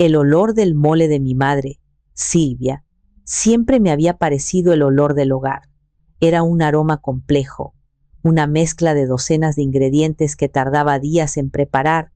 El olor del mole de mi madre, Silvia, siempre me había parecido el olor del hogar. Era un aroma complejo, una mezcla de docenas de ingredientes que tardaba días en preparar,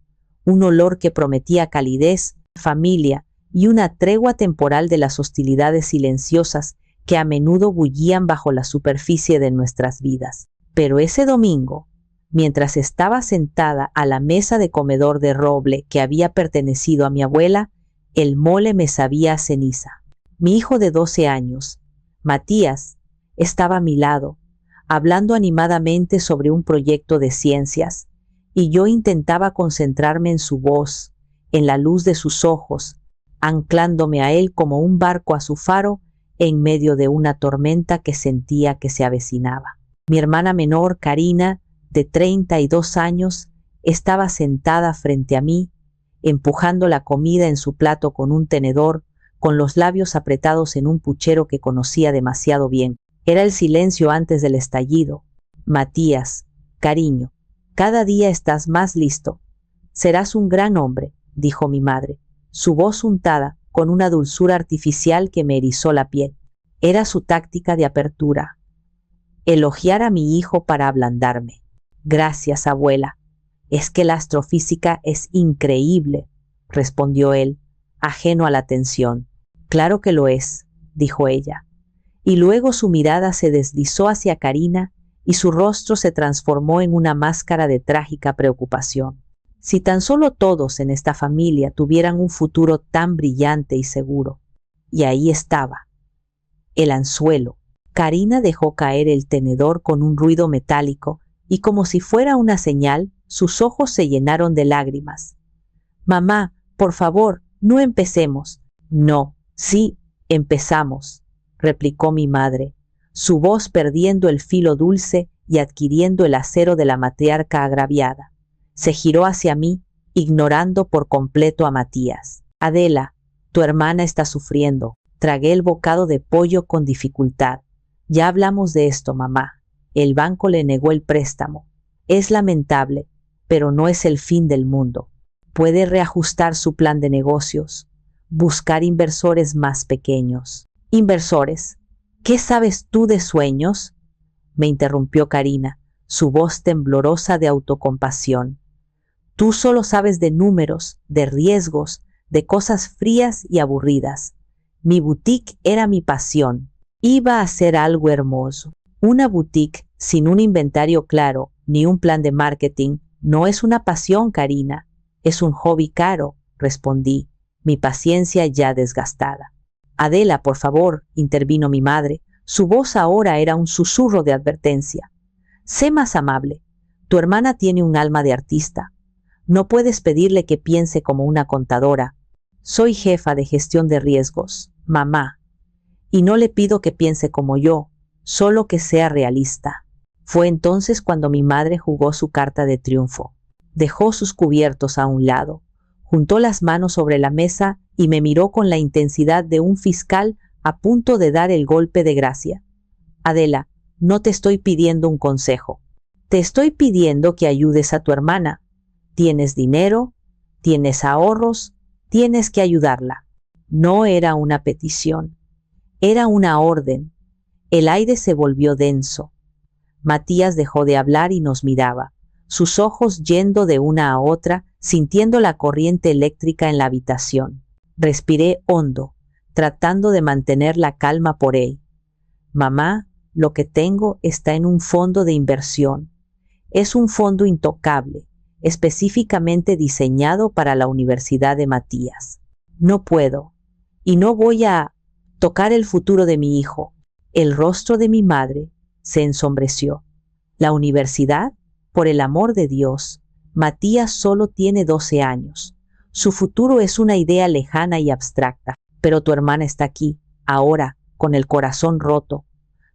un olor que prometía calidez, familia y una tregua temporal de las hostilidades silenciosas que a menudo bullían bajo la superficie de nuestras vidas. Pero ese domingo, mientras estaba sentada a la mesa de comedor de roble que había pertenecido a mi abuela, el mole me sabía a ceniza. Mi hijo de 12 años, Matías, estaba a mi lado, hablando animadamente sobre un proyecto de ciencias, y yo intentaba concentrarme en su voz, en la luz de sus ojos, anclándome a él como un barco a su faro en medio de una tormenta que sentía que se avecinaba. Mi hermana menor, Karina, de 32 años, estaba sentada frente a mí, empujando la comida en su plato con un tenedor, con los labios apretados en un puchero que conocía demasiado bien. Era el silencio antes del estallido. Matías, cariño, cada día estás más listo. Serás un gran hombre, dijo mi madre, su voz untada con una dulzura artificial que me erizó la piel. Era su táctica de apertura. Elogiar a mi hijo para ablandarme. Gracias, abuela. Es que la astrofísica es increíble, respondió él, ajeno a la tensión. Claro que lo es, dijo ella. Y luego su mirada se deslizó hacia Karina y su rostro se transformó en una máscara de trágica preocupación. Si tan solo todos en esta familia tuvieran un futuro tan brillante y seguro. Y ahí estaba, el anzuelo. Karina dejó caer el tenedor con un ruido metálico y como si fuera una señal, sus ojos se llenaron de lágrimas. Mamá, por favor, no empecemos. No, sí, empezamos, replicó mi madre, su voz perdiendo el filo dulce y adquiriendo el acero de la matriarca agraviada. Se giró hacia mí, ignorando por completo a Matías. Adela, tu hermana está sufriendo. Tragué el bocado de pollo con dificultad. Ya hablamos de esto, mamá. El banco le negó el préstamo. Es lamentable, pero no es el fin del mundo. Puede reajustar su plan de negocios, buscar inversores más pequeños. ¿Inversores? ¿Qué sabes tú de sueños? Me interrumpió Karina, su voz temblorosa de autocompasión. Tú solo sabes de números, de riesgos, de cosas frías y aburridas. Mi boutique era mi pasión. Iba a ser algo hermoso. Una boutique sin un inventario claro ni un plan de marketing no es una pasión, Karina. Es un hobby caro, respondí, mi paciencia ya desgastada. Adela, por favor, intervino mi madre. Su voz ahora era un susurro de advertencia. Sé más amable. Tu hermana tiene un alma de artista. No puedes pedirle que piense como una contadora. Soy jefa de gestión de riesgos, mamá. Y no le pido que piense como yo, solo que sea realista. Fue entonces cuando mi madre jugó su carta de triunfo. Dejó sus cubiertos a un lado, juntó las manos sobre la mesa y me miró con la intensidad de un fiscal a punto de dar el golpe de gracia. Adela, no te estoy pidiendo un consejo. Te estoy pidiendo que ayudes a tu hermana. Tienes dinero, tienes ahorros, tienes que ayudarla. No era una petición, era una orden. El aire se volvió denso. Matías dejó de hablar y nos miraba, sus ojos yendo de una a otra, sintiendo la corriente eléctrica en la habitación. Respiré hondo, tratando de mantener la calma por él. Mamá, lo que tengo está en un fondo de inversión. Es un fondo intocable, específicamente diseñado para la Universidad de Matías. No puedo, y no voy a tocar el futuro de mi hijo. El rostro de mi madre se ensombreció. ¿La universidad? Por el amor de Dios, Matías solo tiene 12 años. Su futuro es una idea lejana y abstracta, pero tu hermana está aquí, ahora, con el corazón roto.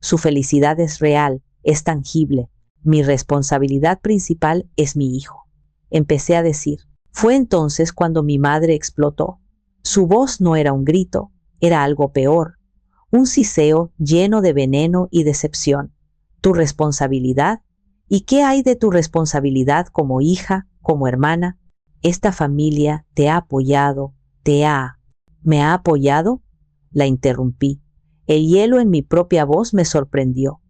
Su felicidad es real, es tangible. Mi responsabilidad principal es mi hijo. Empecé a decir. Fue entonces cuando mi madre explotó. Su voz no era un grito, era algo peor. Un siseo lleno de veneno y decepción. ¿Tu responsabilidad? ¿Y qué hay de tu responsabilidad como hija, como hermana? Esta familia te ha apoyado, ¿Me ha apoyado? La interrumpí. El hielo en mi propia voz me sorprendió.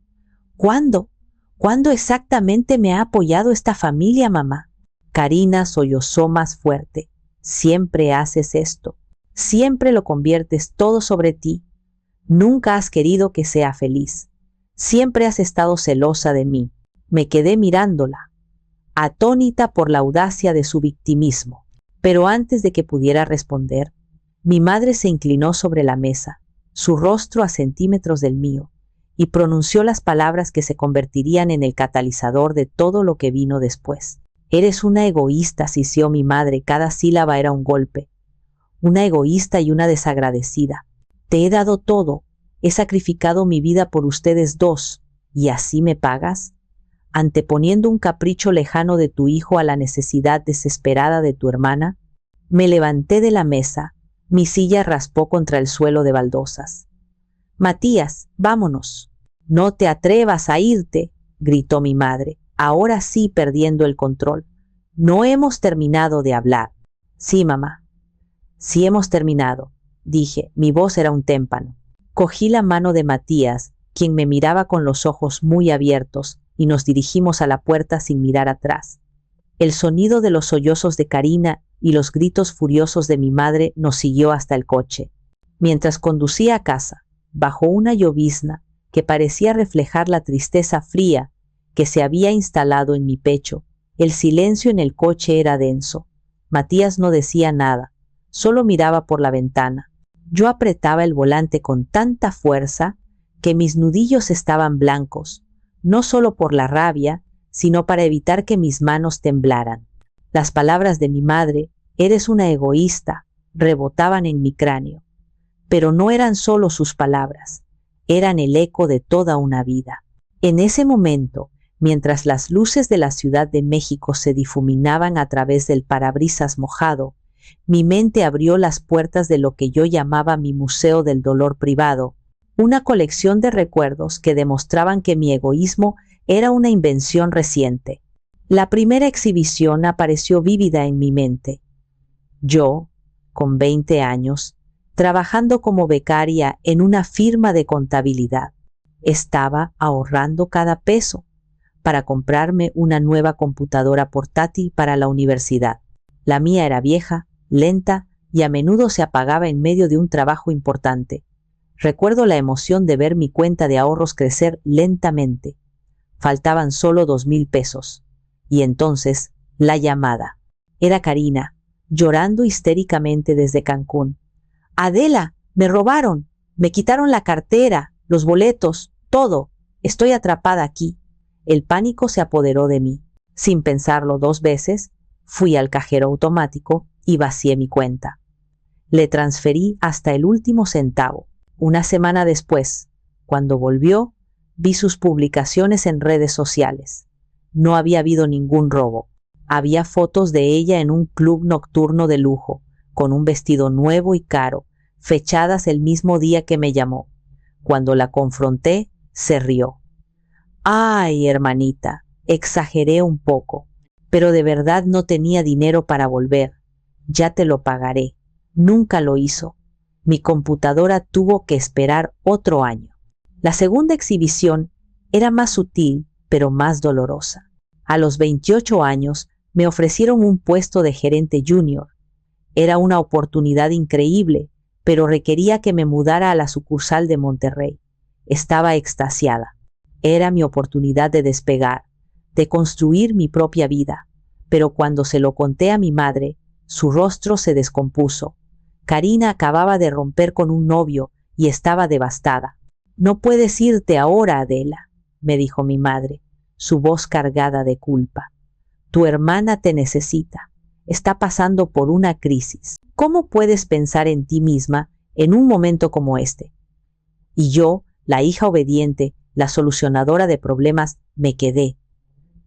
¿Cuándo? ¿Cuándo exactamente me ha apoyado esta familia, mamá? Karina sollozó más fuerte. Siempre haces esto. Siempre lo conviertes todo sobre ti. Nunca has querido que sea feliz. Siempre has estado celosa de mí. Me quedé mirándola, atónita por la audacia de su victimismo. Pero antes de que pudiera responder, mi madre se inclinó sobre la mesa, su rostro a centímetros del mío, y pronunció las palabras que se convertirían en el catalizador de todo lo que vino después. Eres una egoísta, siseó mi madre, cada sílaba era un golpe. Una egoísta y una desagradecida. Te he dado todo, he sacrificado mi vida por ustedes dos, ¿y así me pagas? Anteponiendo un capricho lejano de tu hijo a la necesidad desesperada de tu hermana. Me levanté de la mesa, mi silla raspó contra el suelo de baldosas. Matías, vámonos. No te atrevas a irte, gritó mi madre, ahora sí perdiendo el control. No hemos terminado de hablar. Sí, mamá. Sí hemos terminado, dije, mi voz era un témpano. Cogí la mano de Matías, quien me miraba con los ojos muy abiertos, y nos dirigimos a la puerta sin mirar atrás. El sonido de los sollozos de Karina y los gritos furiosos de mi madre nos siguió hasta el coche. Mientras conducía a casa, bajo una llovizna que parecía reflejar la tristeza fría que se había instalado en mi pecho, el silencio en el coche era denso. Matías no decía nada, solo miraba por la ventana. Yo apretaba el volante con tanta fuerza que mis nudillos estaban blancos, no solo por la rabia, sino para evitar que mis manos temblaran. Las palabras de mi madre, eres una egoísta, rebotaban en mi cráneo. Pero no eran solo sus palabras, eran el eco de toda una vida. En ese momento, mientras las luces de la Ciudad de México se difuminaban a través del parabrisas mojado, mi mente abrió las puertas de lo que yo llamaba mi museo del dolor privado, una colección de recuerdos que demostraban que mi egoísmo era una invención reciente. La primera exhibición apareció vívida en mi mente. Yo, con 20 años, trabajando como becaria en una firma de contabilidad, estaba ahorrando cada peso para comprarme una nueva computadora portátil para la universidad. La mía era vieja, lenta y a menudo se apagaba en medio de un trabajo importante. Recuerdo la emoción de ver mi cuenta de ahorros crecer lentamente. Faltaban solo 2,000 pesos. Y entonces, la llamada. Era Karina, llorando histéricamente desde Cancún. Adela, me robaron, me quitaron la cartera, los boletos, todo. Estoy atrapada aquí. El pánico se apoderó de mí. Sin pensarlo 2 veces, fui al cajero automático y vacié mi cuenta. Le transferí hasta el último centavo. Una semana después, cuando volvió, vi sus publicaciones en redes sociales. No había habido ningún robo. Había fotos de ella en un club nocturno de lujo, con un vestido nuevo y caro, fechadas el mismo día que me llamó. Cuando la confronté, se rió. Ay, hermanita, exageré un poco, pero de verdad no tenía dinero para volver. Ya te lo pagaré. Nunca lo hizo. Mi computadora tuvo que esperar otro año. La segunda exhibición era más sutil, pero más dolorosa. A los 28 años me ofrecieron un puesto de gerente junior. Era una oportunidad increíble, pero requería que me mudara a la sucursal de Monterrey. Estaba extasiada. Era mi oportunidad de despegar, de construir mi propia vida. Pero cuando se lo conté a mi madre, su rostro se descompuso. Karina acababa de romper con un novio y estaba devastada. No puedes irte ahora, Adela, me dijo mi madre, su voz cargada de culpa. Tu hermana te necesita. Está pasando por una crisis. ¿Cómo puedes pensar en ti misma en un momento como este? Y yo, la hija obediente, la solucionadora de problemas, me quedé.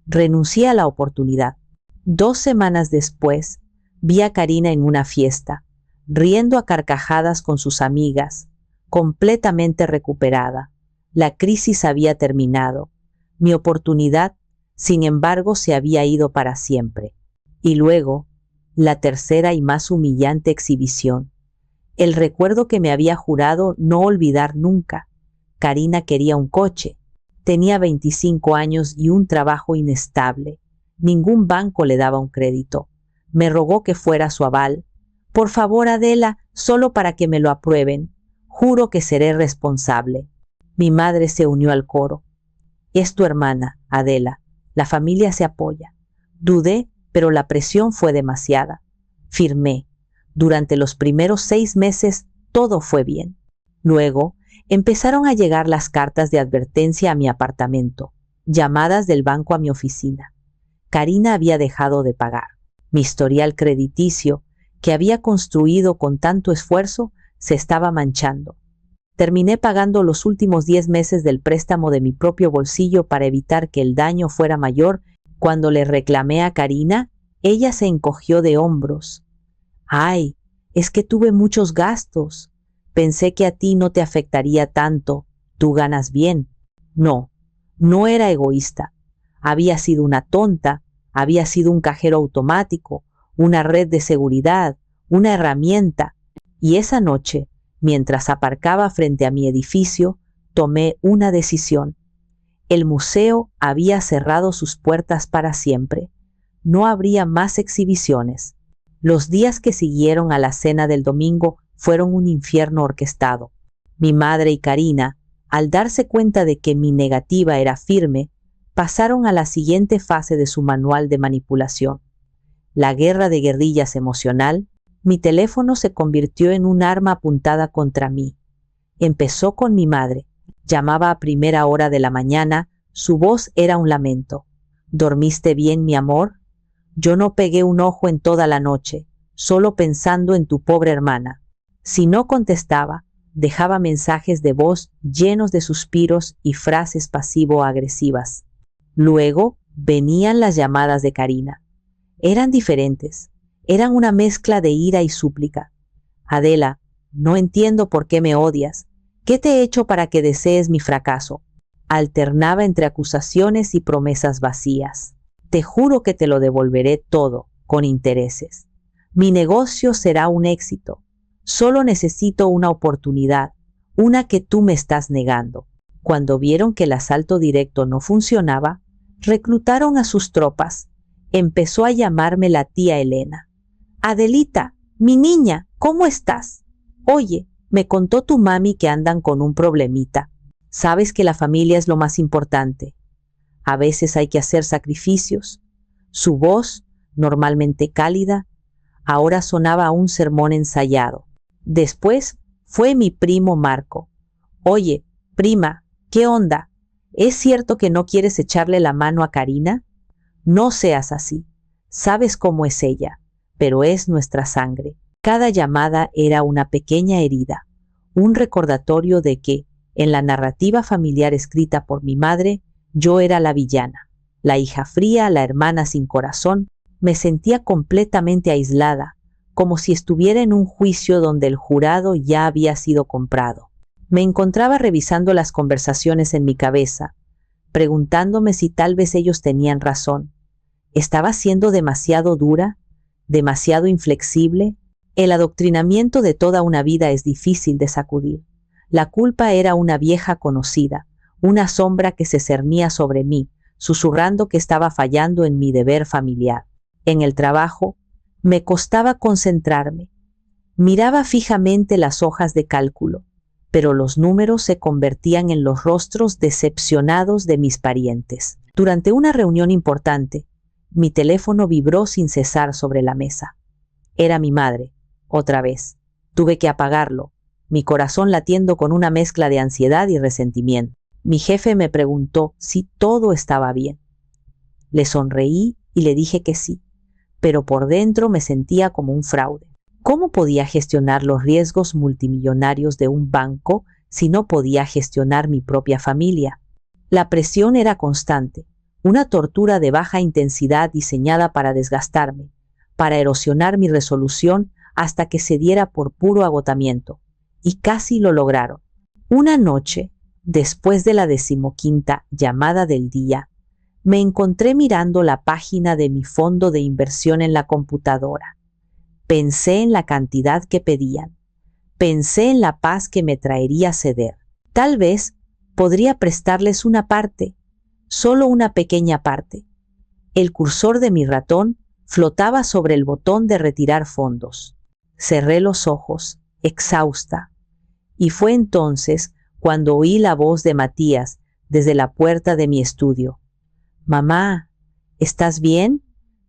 Renuncié a la oportunidad. 2 semanas después, vi a Karina en una fiesta, riendo a carcajadas con sus amigas, completamente recuperada. La crisis había terminado. Mi oportunidad, sin embargo, se había ido para siempre. Y luego, La tercera y más humillante exhibición. El recuerdo que me había jurado no olvidar nunca. Karina quería un coche. Tenía 25 años y un trabajo inestable. Ningún banco le daba un crédito. Me rogó que fuera su aval. Por favor, Adela, solo para que me lo aprueben. Juro que seré responsable. Mi madre se unió al coro. Es tu hermana, Adela. La familia se apoya. Dudé, pero la presión fue demasiada. Firmé. Durante los primeros 6 meses todo fue bien. Luego empezaron a llegar las cartas de advertencia a mi apartamento, llamadas del banco a mi oficina. Karina había dejado de pagar. Mi historial crediticio, que había construido con tanto esfuerzo, se estaba manchando. Terminé pagando los últimos 10 meses del préstamo de mi propio bolsillo para evitar que el daño fuera mayor. Cuando le reclamé a Karina, ella se encogió de hombros. Ay, es que tuve muchos gastos. Pensé que a ti no te afectaría tanto. Tú ganas bien. No, no era egoísta. Había sido una tonta, había sido un cajero automático, una red de seguridad, una herramienta. Y esa noche, mientras aparcaba frente a mi edificio, tomé una decisión. El museo había cerrado sus puertas para siempre. No habría más exhibiciones. Los días que siguieron a la cena del domingo fueron un infierno orquestado. Mi madre y Karina, al darse cuenta de que mi negativa era firme, pasaron a la siguiente fase de su manual de manipulación. La guerra de guerrillas emocional. Mi teléfono se convirtió en un arma apuntada contra mí. Empezó con mi madre. Llamaba a primera hora de la mañana, su voz era un lamento. ¿Dormiste bien, mi amor? Yo no pegué un ojo en toda la noche, solo pensando en tu pobre hermana. Si no contestaba, dejaba mensajes de voz llenos de suspiros y frases pasivo-agresivas. Luego venían las llamadas de Karina. Eran diferentes, eran una mezcla de ira y súplica. Adela, no entiendo por qué me odias. ¿Qué te he hecho para que desees mi fracaso? Alternaba entre acusaciones y promesas vacías. Te juro que te lo devolveré todo, con intereses. Mi negocio será un éxito. Solo necesito una oportunidad, una que tú me estás negando. Cuando vieron que el asalto directo no funcionaba, reclutaron a sus tropas. Empezó a llamarme la tía Elena. Adelita, mi niña, ¿cómo estás? Oye, me contó tu mami que andan con un problemita. Sabes que la familia es lo más importante. A veces hay que hacer sacrificios. Su voz, normalmente cálida, ahora sonaba a un sermón ensayado. Después fue mi primo Marco. Oye, prima, ¿qué onda? ¿Es cierto que no quieres echarle la mano a Karina? No seas así. Sabes cómo es ella, pero es nuestra sangre. Cada llamada era una pequeña herida, un recordatorio de que, en la narrativa familiar escrita por mi madre, yo era la villana, la hija fría, la hermana sin corazón. Me sentía completamente aislada, como si estuviera en un juicio donde el jurado ya había sido comprado. Me encontraba revisando las conversaciones en mi cabeza, preguntándome si tal vez ellos tenían razón. ¿Estaba siendo demasiado dura? ¿Demasiado inflexible? El adoctrinamiento de toda una vida es difícil de sacudir. La culpa era una vieja conocida, una sombra que se cernía sobre mí, susurrando que estaba fallando en mi deber familiar. En el trabajo, me costaba concentrarme. Miraba fijamente las hojas de cálculo, pero los números se convertían en los rostros decepcionados de mis parientes. Durante una reunión importante, mi teléfono vibró sin cesar sobre la mesa. Era mi madre, otra vez. Tuve que apagarlo, mi corazón latiendo con una mezcla de ansiedad y resentimiento. Mi jefe me preguntó si todo estaba bien. Le sonreí y le dije que sí, pero por dentro me sentía como un fraude. ¿Cómo podía gestionar los riesgos multimillonarios de un banco si no podía gestionar mi propia familia? La presión era constante, una tortura de baja intensidad diseñada para desgastarme, para erosionar mi resolución hasta que cediera por puro agotamiento. Y casi lo lograron. Una noche, después de la 15ª llamada del día, me encontré mirando la página de mi fondo de inversión en la computadora. Pensé en la cantidad que pedían. Pensé en la paz que me traería ceder. Tal vez podría prestarles una parte, solo una pequeña parte. El cursor de mi ratón flotaba sobre el botón de retirar fondos. Cerré los ojos, exhausta, y fue entonces cuando oí la voz de Matías desde la puerta de mi estudio. «Mamá, ¿estás bien?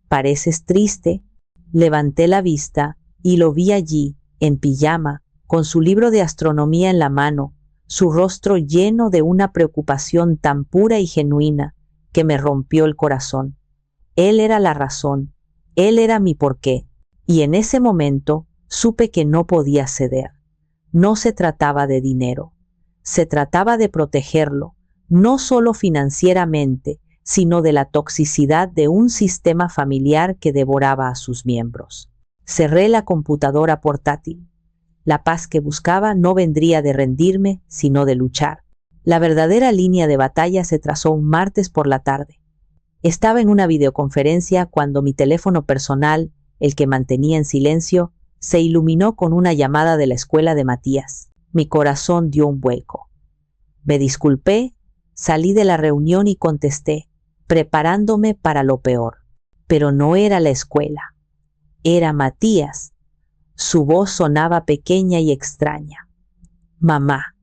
Pareces triste». Levanté la vista y lo vi allí, en pijama, con su libro de astronomía en la mano, su rostro lleno de una preocupación tan pura y genuina que me rompió el corazón. Él era la razón, él era mi porqué, y en ese momento supe que no podía ceder. No se trataba de dinero, se trataba de protegerlo, no solo financieramente, sino de la toxicidad de un sistema familiar que devoraba a sus miembros. Cerré la computadora portátil. La paz que buscaba no vendría de rendirme, sino de luchar. La verdadera línea de batalla se trazó un martes por la tarde. Estaba en una videoconferencia cuando mi teléfono personal, el que mantenía en silencio, se iluminó con una llamada de la escuela de Matías. Mi corazón dio un vuelco. Me disculpé, salí de la reunión y contesté, preparándome para lo peor. Pero no era la escuela. Era Matías. Su voz sonaba pequeña y extraña. «Mamá,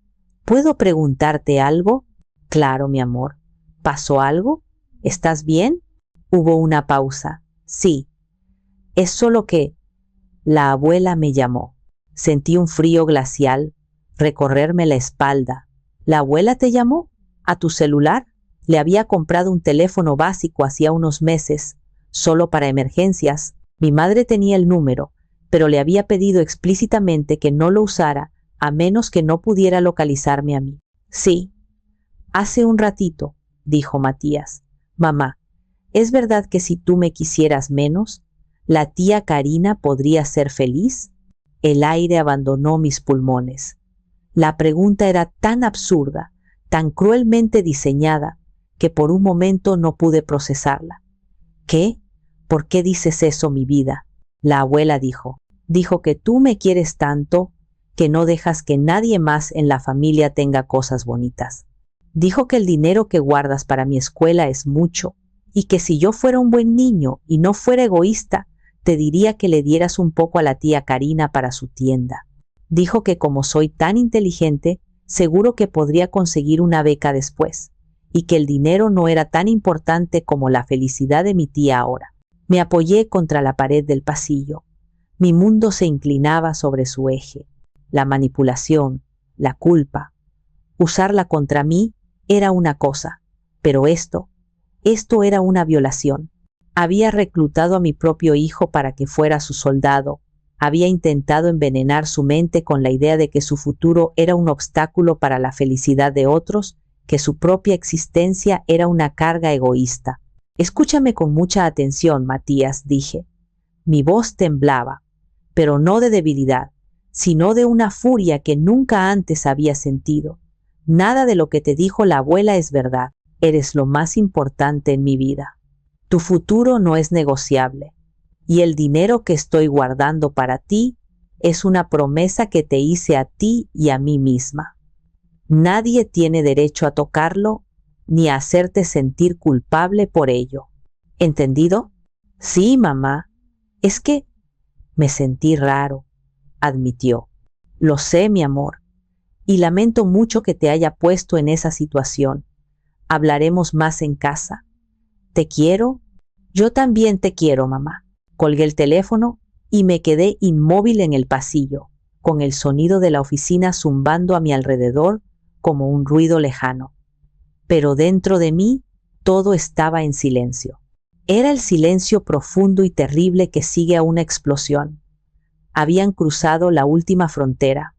¿puedo preguntarte algo?» «Claro, mi amor. ¿Pasó algo? ¿Estás bien?» Hubo una pausa. «Sí. Es solo que…» La abuela me llamó. Sentí un frío glacial recorrerme la espalda. «¿La abuela te llamó? ¿A tu celular?» Le había comprado un teléfono básico hacía unos meses, solo para emergencias. Mi madre tenía el número, pero le había pedido explícitamente que no lo usara a menos que no pudiera localizarme a mí. «Sí, hace un ratito», dijo Matías. «Mamá, ¿es verdad que si tú me quisieras menos, la tía Karina podría ser feliz?» El aire abandonó mis pulmones. La pregunta era tan absurda, tan cruelmente diseñada, que por un momento no pude procesarla. «¿Qué? ¿Por qué dices eso, mi vida?» La abuela dijo. «Dijo que tú me quieres tanto que no dejas que nadie más en la familia tenga cosas bonitas. Dijo que el dinero que guardas para mi escuela es mucho y que si yo fuera un buen niño y no fuera egoísta, te diría que le dieras un poco a la tía Karina para su tienda. Dijo que como soy tan inteligente, seguro que podría conseguir una beca después, y que el dinero no era tan importante como la felicidad de mi tía ahora». Me apoyé contra la pared del pasillo. Mi mundo se inclinaba sobre su eje. La manipulación, la culpa. Usarla contra mí era una cosa, pero esto era una violación. Había reclutado a mi propio hijo para que fuera su soldado. Había intentado envenenar su mente con la idea de que su futuro era un obstáculo para la felicidad de otros, que su propia existencia era una carga egoísta. «Escúchame con mucha atención, Matías», dije. Mi voz temblaba, pero no de debilidad, sino de una furia que nunca antes había sentido. «Nada de lo que te dijo la abuela es verdad. Eres lo más importante en mi vida. Tu futuro no es negociable. Y el dinero que estoy guardando para ti es una promesa que te hice a ti y a mí misma. Nadie tiene derecho a tocarlo ni a hacerte sentir culpable por ello. ¿Entendido?» «Sí, mamá. Es que…» Me sentí raro, admitió. «Lo sé, mi amor, y lamento mucho que te haya puesto en esa situación. Hablaremos más en casa. Te quiero». «Yo también te quiero, mamá». Colgué el teléfono y me quedé inmóvil en el pasillo, con el sonido de la oficina zumbando a mi alrededor como un ruido lejano. Pero dentro de mí todo estaba en silencio. Era el silencio profundo y terrible que sigue a una explosión. Habían cruzado la última frontera.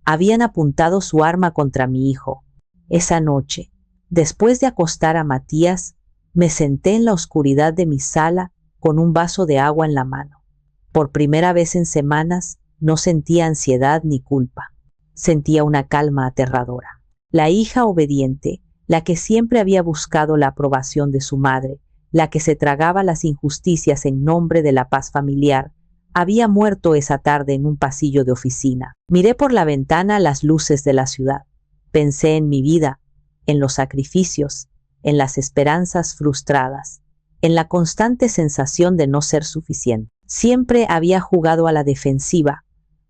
Habían apuntado su arma contra mi hijo. Esa noche, después de acostar a Matías, me senté en la oscuridad de mi sala con un vaso de agua en la mano. Por primera vez en semanas no sentía ansiedad ni culpa. Sentía una calma aterradora. La hija obediente, la que siempre había buscado la aprobación de su madre, la que se tragaba las injusticias en nombre de la paz familiar, Había muerto esa tarde en un pasillo de oficina. Miré por la ventana las luces de la ciudad. Pensé en mi vida, en los sacrificios, en las esperanzas frustradas, en la constante sensación de no ser suficiente. Siempre había jugado a la defensiva,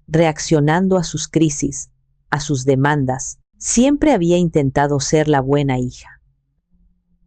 reaccionando a sus crisis, a sus demandas. Siempre había intentado ser la buena hija.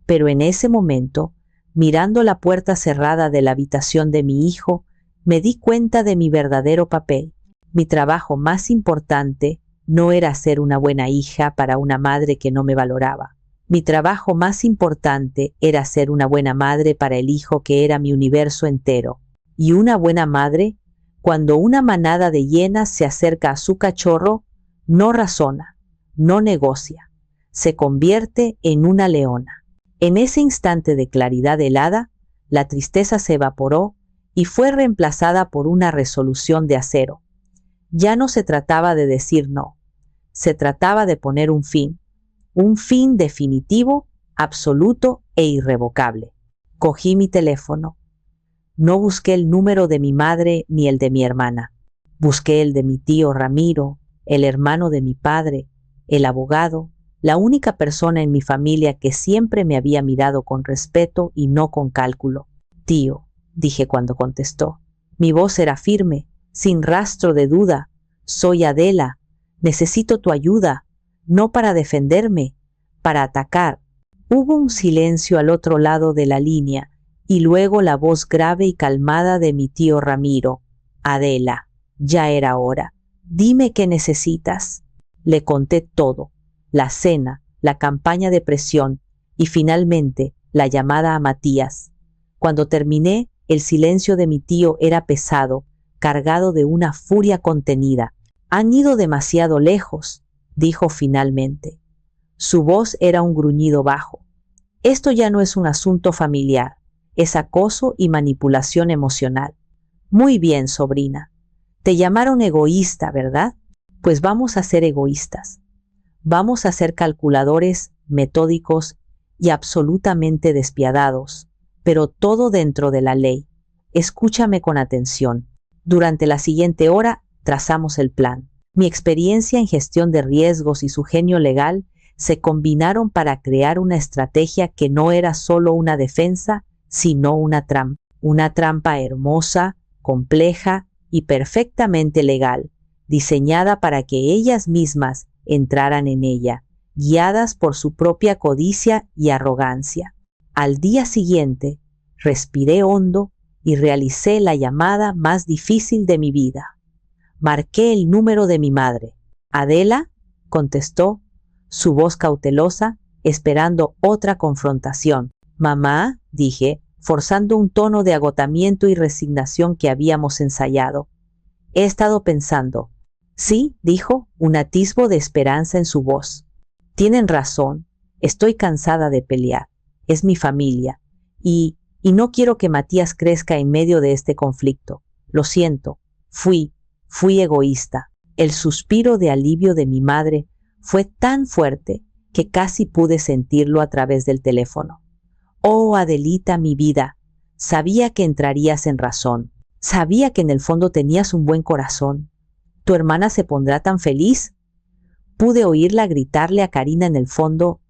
Pero en ese momento, mirando la puerta cerrada de la habitación de mi hijo, me di cuenta de mi verdadero papel. Mi trabajo más importante no era ser una buena hija para una madre que no me valoraba. Mi trabajo más importante era ser una buena madre para el hijo que era mi universo entero. Y una buena madre, cuando una manada de hienas se acerca a su cachorro, no razona, no negocia, se convierte en una leona. En ese instante de claridad helada, la tristeza se evaporó y fue reemplazada por una resolución de acero. Ya no se trataba de decir no, se trataba de poner un fin definitivo, absoluto e irrevocable. Cogí mi teléfono. No busqué el número de mi madre ni el de mi hermana. Busqué el de mi tío Ramiro, el hermano de mi padre, el abogado, la única persona en mi familia que siempre me había mirado con respeto y no con cálculo. Tío, dije cuando contestó. Mi voz era firme, sin rastro de duda. Soy Adela. Necesito tu ayuda, no para defenderme, para atacar. Hubo un silencio al otro lado de la línea y luego la voz grave y calmada de mi tío Ramiro. Adela, ya era hora. Dime qué necesitas. Le conté todo. La cena, la campaña de presión y finalmente la llamada a Matías. Cuando terminé, el silencio de mi tío era pesado, cargado de una furia contenida. Han ido demasiado lejos, dijo finalmente. Su voz era un gruñido bajo. Esto ya no es un asunto familiar, es acoso y manipulación emocional. Muy bien, sobrina. Te llamaron egoísta, ¿verdad? Pues vamos a ser egoístas. Vamos a ser calculadores, metódicos y absolutamente despiadados, pero todo dentro de la ley. Escúchame con atención. Durante la siguiente hora trazamos el plan. Mi experiencia en gestión de riesgos y su genio legal se combinaron para crear una estrategia que no era solo una defensa, sino una trampa hermosa, compleja y perfectamente legal, diseñada para que ellas mismas entraran en ella, guiadas por su propia codicia y arrogancia. Al día siguiente, respiré hondo y realicé la llamada más difícil de mi vida. Marqué el número de mi madre. Adela, contestó, su voz cautelosa, esperando otra confrontación. Mamá, dije, forzando un tono de agotamiento y resignación que habíamos ensayado. He estado pensando. Sí, dijo, un atisbo de esperanza en su voz. Tienen razón, estoy cansada de pelear. Es mi familia. Y no quiero que Matías crezca en medio de este conflicto. Lo siento, fui egoísta. El suspiro de alivio de mi madre fue tan fuerte que casi pude sentirlo a través del teléfono. Oh, Adelita, mi vida, sabía que entrarías en razón. Sabía que en el fondo tenías un buen corazón. ¿Tu hermana se pondrá tan feliz? Pude oírla gritarle a Karina en el fondo.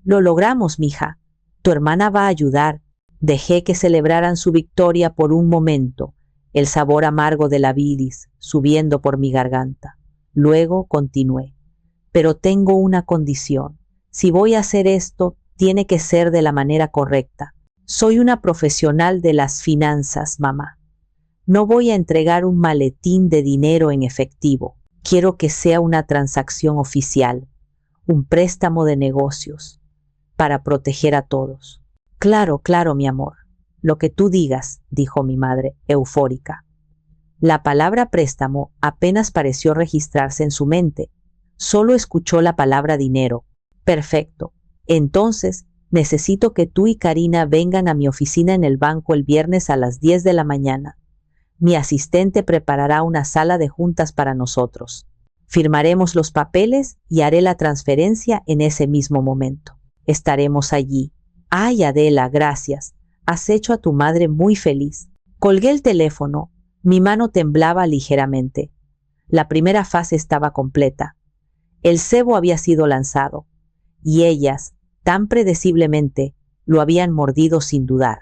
Lo logramos, mija. Tu hermana va a ayudar. Dejé que celebraran su victoria por un momento, el sabor amargo de la bilis subiendo por mi garganta. Luego continué. Pero tengo una condición. Si voy a hacer esto, tiene que ser de la manera correcta. Soy una profesional de las finanzas, mamá. No voy a entregar un maletín de dinero en efectivo. Quiero que sea una transacción oficial, un préstamo de negocios, para proteger a todos. Claro, claro, mi amor. Lo que tú digas, dijo mi madre, eufórica. La palabra préstamo apenas pareció registrarse en su mente. Solo escuchó la palabra dinero. Perfecto. Entonces, necesito que tú y Karina vengan a mi oficina en el banco el viernes a las 10 de la mañana. Mi asistente preparará una sala de juntas para nosotros. Firmaremos los papeles y haré la transferencia en ese mismo momento. Estaremos allí. Ay, Adela, gracias. Has hecho a tu madre muy feliz. Colgué el teléfono, Mi mano temblaba ligeramente. La primera fase estaba completa. El cebo había sido lanzado, y ellas, tan predeciblemente, lo habían mordido sin dudar.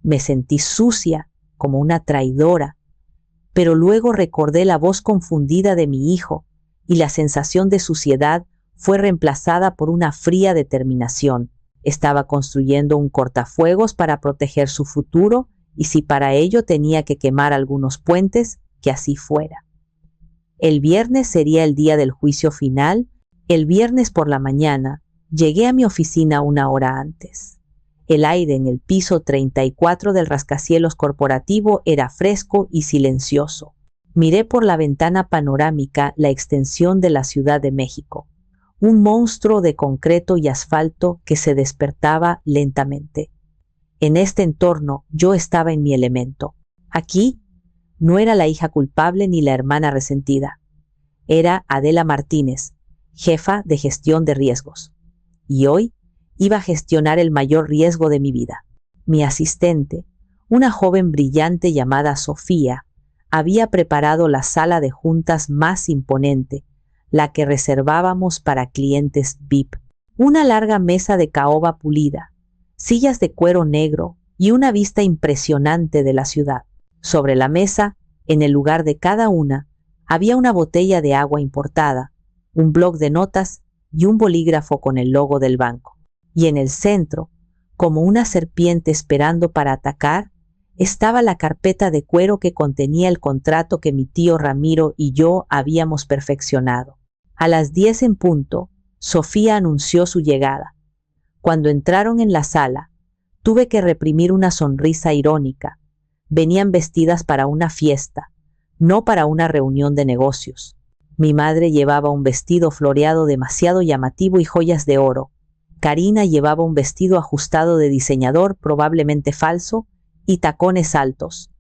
Me sentí sucia, como una traidora, pero luego recordé la voz confundida de mi hijo, y la sensación de suciedad fue reemplazada por una fría determinación. Estaba construyendo un cortafuegos para proteger su futuro, y si para ello tenía que quemar algunos puentes, que así fuera. El viernes sería el día del juicio final. El viernes por la mañana llegué a mi oficina 1 hora antes. El aire en el piso 34 del rascacielos corporativo era fresco y silencioso. Miré por la ventana panorámica la extensión de la Ciudad de México, un monstruo de concreto y asfalto que se despertaba lentamente. En este entorno yo estaba en mi elemento. Aquí no era la hija culpable ni la hermana resentida. Era Adela Martínez, jefa de gestión de riesgos. Y hoy iba a gestionar el mayor riesgo de mi vida. Mi asistente, una joven brillante llamada Sofía, había preparado la sala de juntas más imponente, la que reservábamos para clientes VIP. Una larga mesa de caoba pulida, sillas de cuero negro y una vista impresionante de la ciudad. Sobre la mesa, en el lugar de cada una, había una botella de agua importada, un bloc de notas y un bolígrafo con el logo del banco. Y en el centro, como una serpiente esperando para atacar, estaba la carpeta de cuero que contenía el contrato que mi tío Ramiro y yo habíamos perfeccionado. A las 10 en punto, Sofía anunció su llegada. Cuando entraron en la sala, tuve que reprimir una sonrisa irónica. Venían vestidas para una fiesta, no para una reunión de negocios. Mi madre llevaba un vestido floreado demasiado llamativo y joyas de oro. Karina llevaba un vestido ajustado de diseñador, probablemente falso, y tacones altos,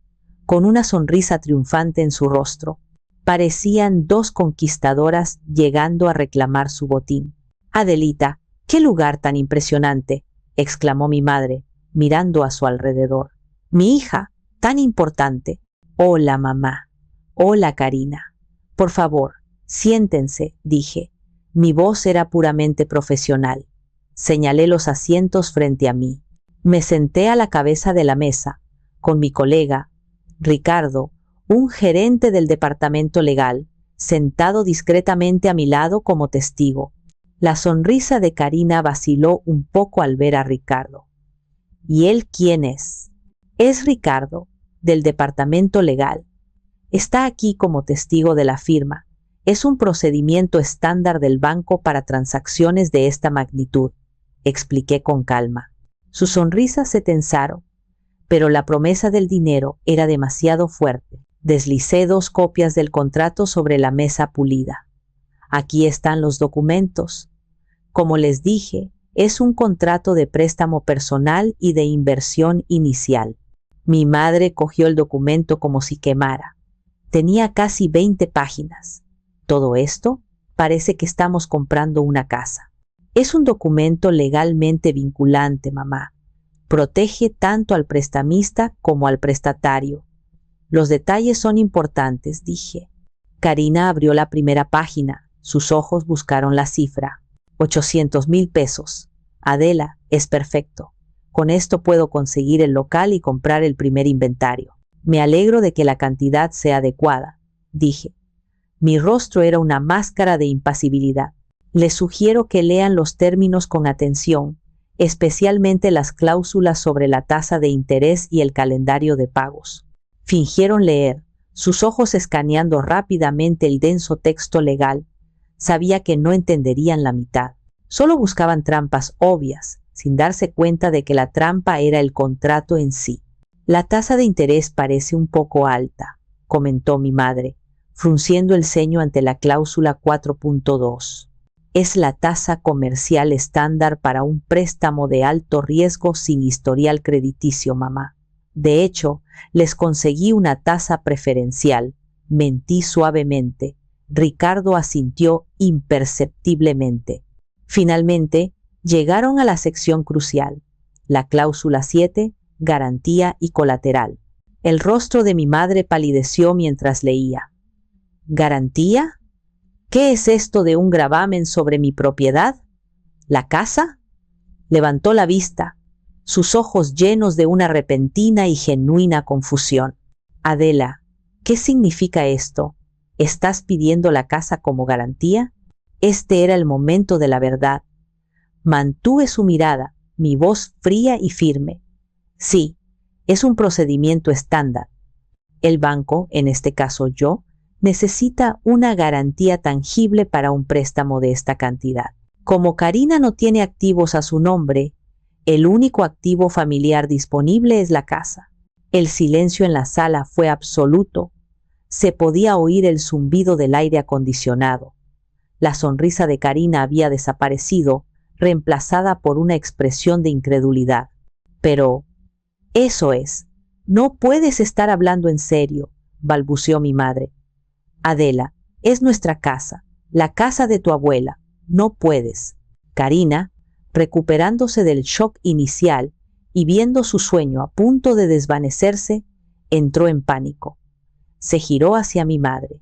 con una sonrisa triunfante en su rostro. Parecían dos conquistadoras llegando a reclamar su botín. «Adelita, qué lugar tan impresionante», exclamó mi madre, mirando a su alrededor. «Mi hija, tan importante». «Hola, mamá». «Hola, Karina». «Por favor, siéntense», dije. Mi voz era puramente profesional. Señalé los asientos frente a mí. Me senté a la cabeza de la mesa, con mi colega, Ricardo, un gerente del departamento legal, sentado discretamente a mi lado como testigo. La sonrisa de Karina vaciló un poco al ver a Ricardo. ¿Y él quién es? Es Ricardo, del departamento legal. Está aquí como testigo de la firma. Es un procedimiento estándar del banco para transacciones de esta magnitud, expliqué con calma. Sus sonrisas se tensaron, pero la promesa del dinero era demasiado fuerte. Deslicé 2 copias del contrato sobre la mesa pulida. Aquí están los documentos. Como les dije, es un contrato de préstamo personal y de inversión inicial. Mi madre cogió el documento como si quemara. Tenía casi 20 páginas. Todo esto parece que estamos comprando una casa. Es un documento legalmente vinculante, mamá. Protege tanto al prestamista como al prestatario. Los detalles son importantes, dije. Karina abrió la primera página. Sus ojos buscaron la cifra. 800,000 pesos. Adela, es perfecto. Con esto puedo conseguir el local y comprar el primer inventario. Me alegro de que la cantidad sea adecuada, dije. Mi rostro era una máscara de impasibilidad. Les sugiero que lean los términos con atención, especialmente las cláusulas sobre la tasa de interés y el calendario de pagos. Fingieron leer, sus ojos escaneando rápidamente el denso texto legal. Sabía que no entenderían la mitad. Solo buscaban trampas obvias, sin darse cuenta de que la trampa era el contrato en sí. La tasa de interés parece un poco alta, comentó mi madre, frunciendo el ceño ante la cláusula 4.2. Es la tasa comercial estándar para un préstamo de alto riesgo sin historial crediticio, mamá. De hecho, les conseguí una tasa preferencial. Mentí suavemente. Ricardo asintió imperceptiblemente. Finalmente, llegaron a la sección crucial, la cláusula 7, garantía y colateral. El rostro de mi madre palideció mientras leía. ¿Garantía? ¿Qué es esto de un gravamen sobre mi propiedad? ¿La casa? Levantó la vista, sus ojos llenos de una repentina y genuina confusión. Adela, ¿qué significa esto? ¿Estás pidiendo la casa como garantía? Este era el momento de la verdad. Mantuve su mirada, mi voz fría y firme. Sí, es un procedimiento estándar. El banco, en este caso yo, necesita una garantía tangible para un préstamo de esta cantidad. Como Karina no tiene activos a su nombre, el único activo familiar disponible es la casa. El silencio en la sala fue absoluto. Se podía oír el zumbido del aire acondicionado. La sonrisa de Karina había desaparecido, reemplazada por una expresión de incredulidad. Pero, eso es, no puedes estar hablando en serio, balbuceó mi madre. Adela, es nuestra casa, la casa de tu abuela, no puedes. Karina, recuperándose del shock inicial y viendo su sueño a punto de desvanecerse, entró en pánico. Se giró hacia mi madre.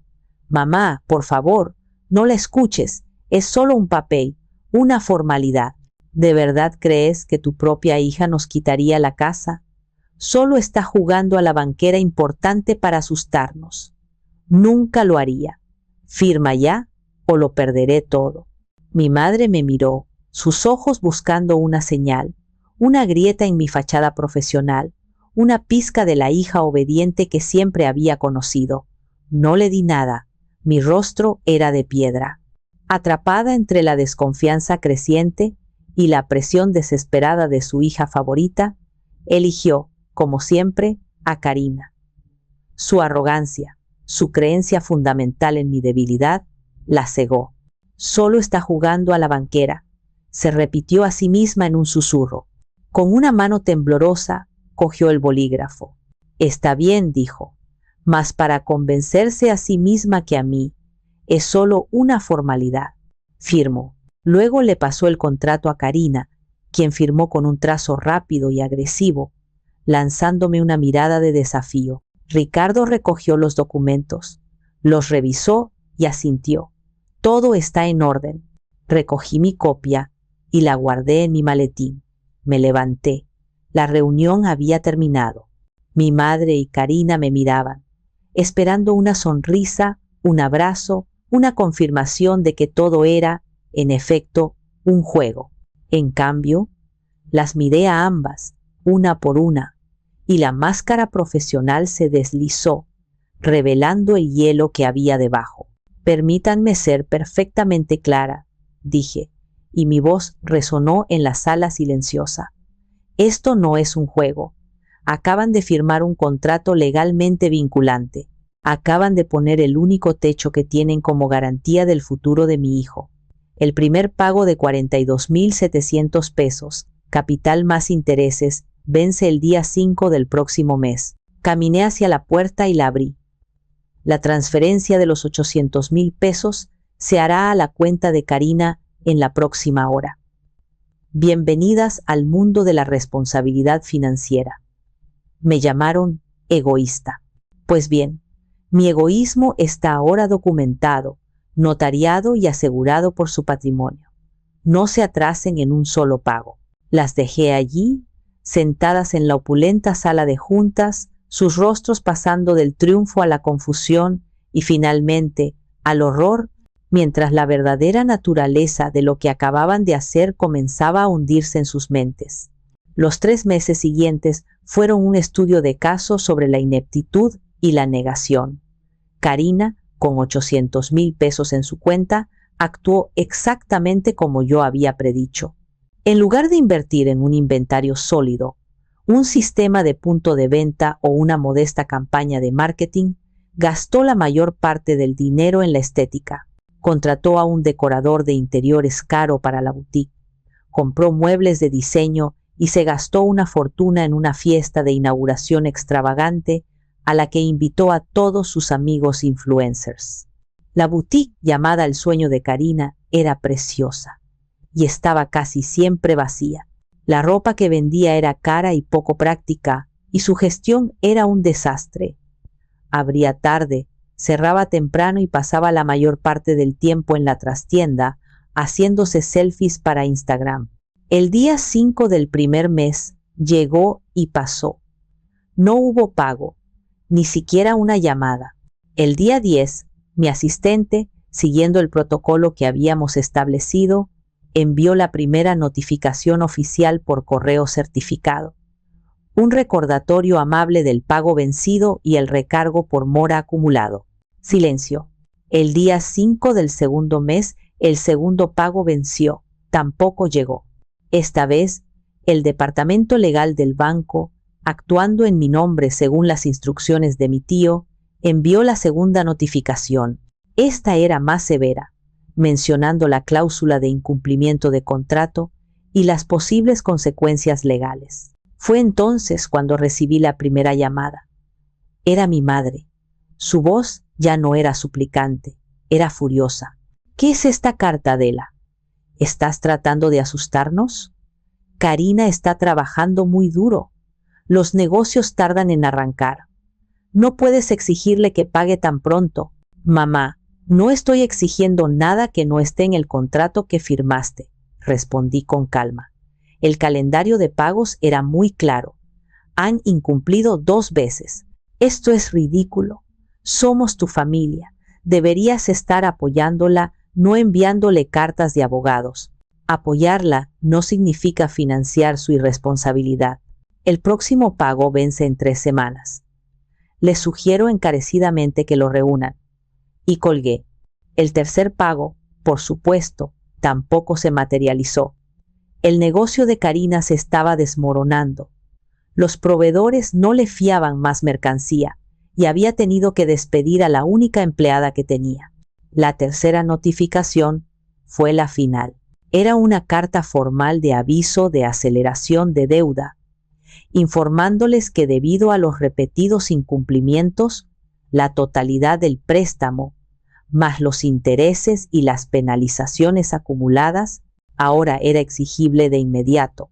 Mamá, por favor, no la escuches, es solo un papel, una formalidad. ¿De verdad crees que tu propia hija nos quitaría la casa? Solo está jugando a la banquera importante para asustarnos. Nunca lo haría. Firma ya o lo perderé todo. Mi madre me miró, sus ojos buscando una señal, una grieta en mi fachada profesional, una pizca de la hija obediente que siempre había conocido. No le di nada. Mi rostro era de piedra. Atrapada entre la desconfianza creciente y la presión desesperada de su hija favorita, eligió, como siempre, a Karina. Su arrogancia, su creencia fundamental en mi debilidad, la cegó. Solo está jugando a la banquera, se repitió a sí misma en un susurro. Con una mano temblorosa, cogió el bolígrafo. Está bien, dijo, mas para convencerse a sí misma que a mí, es solo una formalidad. Firmo. Luego le pasó el contrato a Karina, quien firmó con un trazo rápido y agresivo, lanzándome una mirada de desafío. Ricardo recogió los documentos, los revisó y asintió. Todo está en orden. Recogí mi copia y la guardé en mi maletín. Me levanté. La reunión había terminado. Mi madre y Karina me miraban, esperando una sonrisa, un abrazo, una confirmación de que todo era, en efecto, un juego. En cambio, las miré a ambas, una por una, y la máscara profesional se deslizó, revelando el hielo que había debajo. Permítanme ser perfectamente clara, dije, y mi voz resonó en la sala silenciosa. Esto no es un juego. Acaban de firmar un contrato legalmente vinculante. Acaban de poner el único techo que tienen como garantía del futuro de mi hijo. El primer pago de 42,700 pesos, capital más intereses, vence el día 5 del próximo mes. Caminé hacia la puerta y la abrí. La transferencia de los 800,000 pesos se hará a la cuenta de Karina en la próxima hora. Bienvenidas al mundo de la responsabilidad financiera. Me llamaron egoísta. Pues bien, mi egoísmo está ahora documentado, notariado y asegurado por su patrimonio. No se atrasen en un solo pago. Las dejé allí, sentadas en la opulenta sala de juntas, sus rostros pasando del triunfo a la confusión y finalmente al horror, mientras la verdadera naturaleza de lo que acababan de hacer comenzaba a hundirse en sus mentes. Los 3 meses siguientes fueron un estudio de caso sobre la ineptitud y la negación. Karina, con 800,000 pesos en su cuenta, actuó exactamente como yo había predicho. En lugar de invertir en un inventario sólido, un sistema de punto de venta o una modesta campaña de marketing, gastó la mayor parte del dinero en la estética. Contrató a un decorador de interiores caro para la boutique, compró muebles de diseño y se gastó una fortuna en una fiesta de inauguración extravagante a la que invitó a todos sus amigos influencers. La boutique llamada El Sueño de Karina era preciosa y estaba casi siempre vacía. La ropa que vendía era cara y poco práctica y su gestión era un desastre. Abría tarde, cerraba temprano y pasaba la mayor parte del tiempo en la trastienda, haciéndose selfies para Instagram. El día 5 del primer mes llegó y pasó. No hubo pago, ni siquiera una llamada. El día 10, mi asistente, siguiendo el protocolo que habíamos establecido, envió la primera notificación oficial por correo certificado. Un recordatorio amable del pago vencido y el recargo por mora acumulado. Silencio. El día 5 del segundo mes, el segundo pago venció. Tampoco llegó. Esta vez, el departamento legal del banco, actuando en mi nombre según las instrucciones de mi tío, envió la segunda notificación. Esta era más severa, mencionando la cláusula de incumplimiento de contrato y las posibles consecuencias legales. Fue entonces cuando recibí la primera llamada. Era mi madre. Su voz ya no era suplicante, era furiosa. ¿Qué es esta carta, Adela? ¿Estás tratando de asustarnos? Karina está trabajando muy duro. Los negocios tardan en arrancar. No puedes exigirle que pague tan pronto. Mamá, no estoy exigiendo nada que no esté en el contrato que firmaste, respondí con calma. El calendario de pagos era muy claro. Han incumplido 2 veces. Esto es ridículo. Somos tu familia. Deberías estar apoyándola, no enviándole cartas de abogados. Apoyarla no significa financiar su irresponsabilidad. El próximo pago vence en 3 semanas. Les sugiero encarecidamente que lo reúnan. Y colgué. El tercer pago, por supuesto, tampoco se materializó. El negocio de Karina se estaba desmoronando. Los proveedores no le fiaban más mercancía y había tenido que despedir a la única empleada que tenía. La tercera notificación fue la final. Era una carta formal de aviso de aceleración de deuda, informándoles que debido a los repetidos incumplimientos, la totalidad del préstamo, más los intereses y las penalizaciones acumuladas, ahora era exigible de inmediato.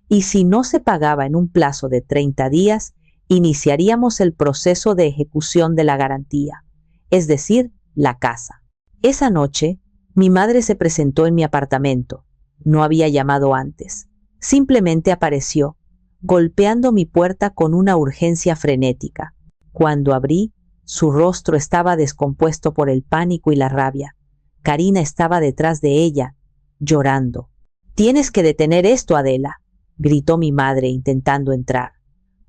Y si no se pagaba en un plazo de 30 días, iniciaríamos el proceso de ejecución de la garantía, es decir, la casa. Esa noche, mi madre se presentó en mi apartamento. No había llamado antes. Simplemente apareció, golpeando mi puerta con una urgencia frenética. Cuando abrí, su rostro estaba descompuesto por el pánico y la rabia. Karina estaba detrás de ella, llorando. «Tienes que detener esto, Adela», gritó mi madre intentando entrar.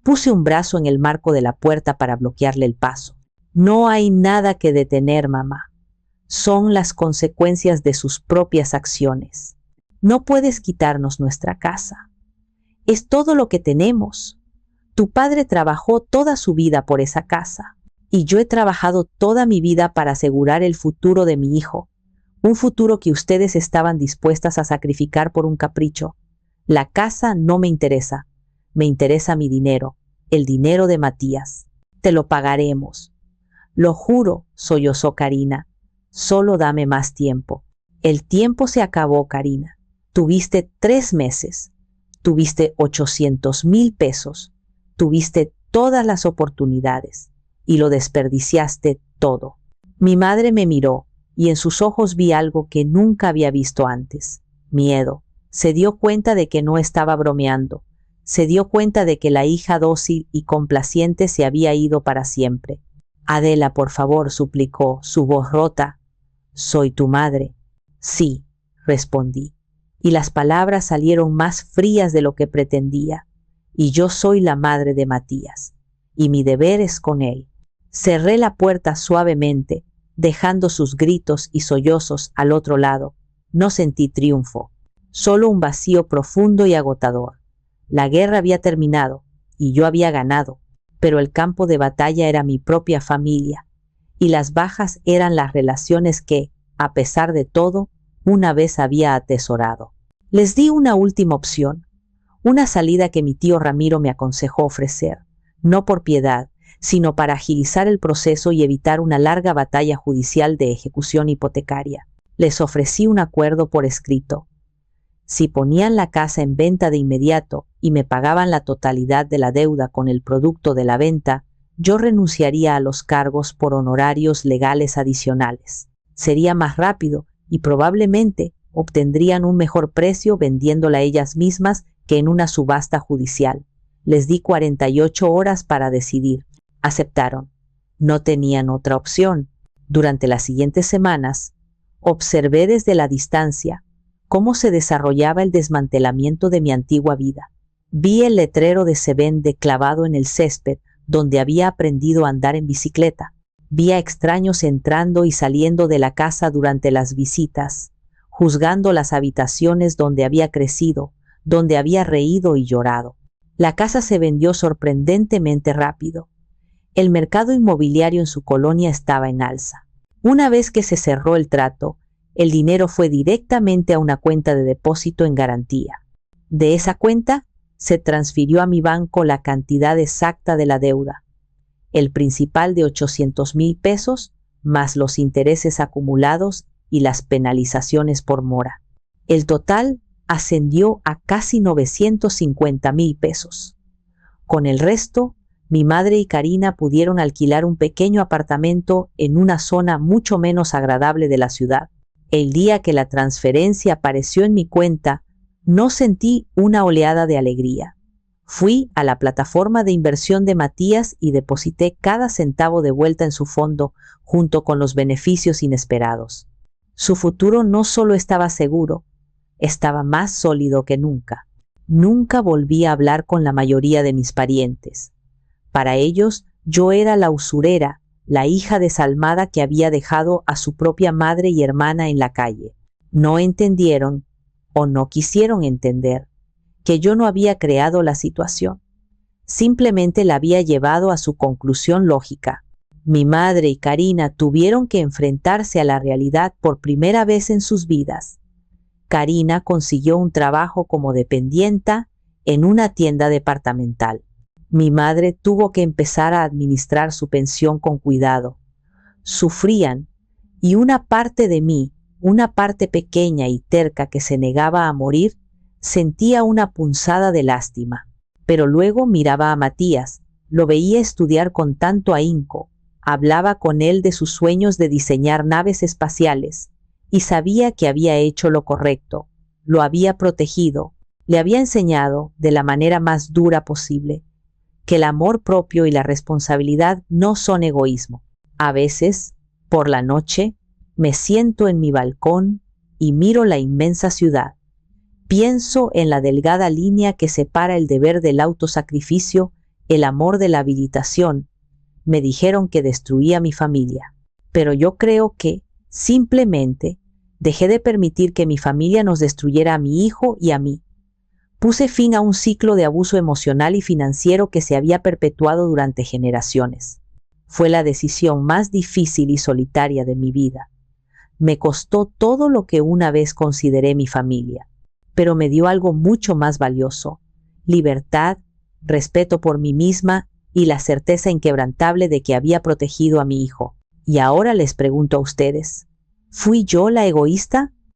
Puse un brazo en el marco de la puerta para bloquearle el paso. «No hay nada que detener, mamá. Son las consecuencias de sus propias acciones. No puedes quitarnos nuestra casa. Es todo lo que tenemos. Tu padre trabajó toda su vida por esa casa, y yo he trabajado toda mi vida para asegurar el futuro de mi hijo, un futuro que ustedes estaban dispuestas a sacrificar por un capricho. La casa no me interesa mi dinero, el dinero de Matías. Te lo pagaremos. Lo juro», sollozó Karina. «Solo dame más tiempo». El tiempo se acabó, Karina. Tuviste 3 meses. Tuviste 800,000 pesos. Tuviste todas las oportunidades y lo desperdiciaste todo. Mi madre me miró y en sus ojos vi algo que nunca había visto antes. Miedo. Se dio cuenta de que no estaba bromeando. Se dio cuenta de que la hija dócil y complaciente se había ido para siempre. «Adela, por favor», suplicó, su voz rota. «Soy tu madre». «Sí», respondí, y las palabras salieron más frías de lo que pretendía. «Y yo soy la madre de Matías, y mi deber es con él». Cerré la puerta suavemente, dejando sus gritos y sollozos al otro lado. No sentí triunfo, solo un vacío profundo y agotador. La guerra había terminado, y yo había ganado, pero el campo de batalla era mi propia familia, y las bajas eran las relaciones que, a pesar de todo, una vez había atesorado. Les di una última opción, una salida que mi tío Ramiro me aconsejó ofrecer, no por piedad, sino para agilizar el proceso y evitar una larga batalla judicial de ejecución hipotecaria. Les ofrecí un acuerdo por escrito. Si ponían la casa en venta de inmediato y me pagaban la totalidad de la deuda con el producto de la venta, yo renunciaría a los cargos por honorarios legales adicionales. Sería más rápido y probablemente obtendrían un mejor precio vendiéndola ellas mismas que en una subasta judicial. Les di 48 horas para decidir. Aceptaron. No tenían otra opción. Durante las siguientes semanas, observé desde la distancia cómo se desarrollaba el desmantelamiento de mi antigua vida. Vi el letrero de se vende clavado en el césped donde había aprendido a andar en bicicleta. Vi a extraños entrando y saliendo de la casa durante las visitas, juzgando las habitaciones donde había crecido, donde había reído y llorado. La casa se vendió sorprendentemente rápido. El mercado inmobiliario en su colonia estaba en alza. Una vez que se cerró el trato, el dinero fue directamente a una cuenta de depósito en garantía. De esa cuenta se transfirió a mi banco la cantidad exacta de la deuda, el principal de 800,000 pesos, más los intereses acumulados y las penalizaciones por mora. El total ascendió a casi 950,000 pesos. Con el resto, mi madre y Karina pudieron alquilar un pequeño apartamento en una zona mucho menos agradable de la ciudad. El día que la transferencia apareció en mi cuenta, no sentí una oleada de alegría. Fui a la plataforma de inversión de Matías y deposité cada centavo de vuelta en su fondo, junto con los beneficios inesperados. Su futuro no solo estaba seguro, estaba más sólido que nunca. Nunca volví a hablar con la mayoría de mis parientes. Para ellos, yo era la usurera, la hija desalmada que había dejado a su propia madre y hermana en la calle. No entendieron, o no quisieron entender, que yo no había creado la situación. Simplemente la había llevado a su conclusión lógica. Mi madre y Karina tuvieron que enfrentarse a la realidad por primera vez en sus vidas. Karina consiguió un trabajo como dependienta en una tienda departamental. Mi madre tuvo que empezar a administrar su pensión con cuidado. Sufrían, y una parte de mí, una parte pequeña y terca que se negaba a morir, sentía una punzada de lástima. Pero luego miraba a Matías, lo veía estudiar con tanto ahínco, hablaba con él de sus sueños de diseñar naves espaciales, y sabía que había hecho lo correcto, lo había protegido, le había enseñado, de la manera más dura posible, que el amor propio y la responsabilidad no son egoísmo. A veces, por la noche, me siento en mi balcón y miro la inmensa ciudad. Pienso en la delgada línea que separa el deber del autosacrificio, el amor de la habilitación. Me dijeron que destruía mi familia, pero yo creo que, simplemente, dejé de permitir que mi familia nos destruyera a mi hijo y a mí. Puse fin a un ciclo de abuso emocional y financiero que se había perpetuado durante generaciones. Fue la decisión más difícil y solitaria de mi vida. Me costó todo lo que una vez consideré mi familia, pero me dio algo mucho más valioso: libertad, respeto por mí misma y la certeza inquebrantable de que había protegido a mi hijo. Y ahora les pregunto a ustedes, ¿fui yo la egoísta